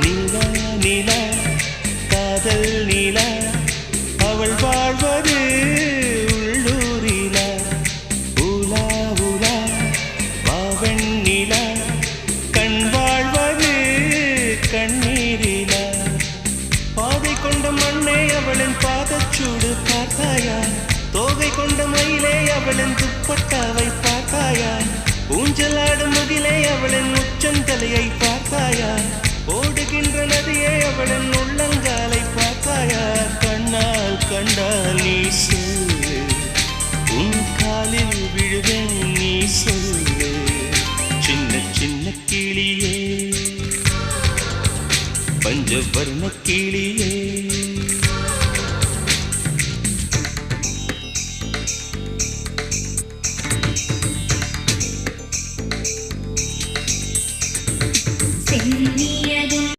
நீலா நீலா காதல் நீலா அவள் வாழ்வது உள்ளூரிலா ஊலா ஊலா பாவன் நீலா கண் வாழ்வது கண்ணீரிலா பாதை கொண்ட மண்ணே அவளின் பாதச்சூடு பார்த்தாயா தோகை கொண்ட மயிலே அவளின் துப்பட்டாவை பார்த்தாயா ஊஞ்சலாடும் முகிலே அவளின் உச்சந்தலையை பார்த்தாயா ஓடுகின்ற நதியே அவளின் உள்ளங்காலை பார்த்தாயா கண்ணால் கண்டால் நீ சொல்லு உன் காலில் விழுவேன் நீ சொல்லு சின்ன சின்ன கிளியே பஞ்சவர்ண கிளியே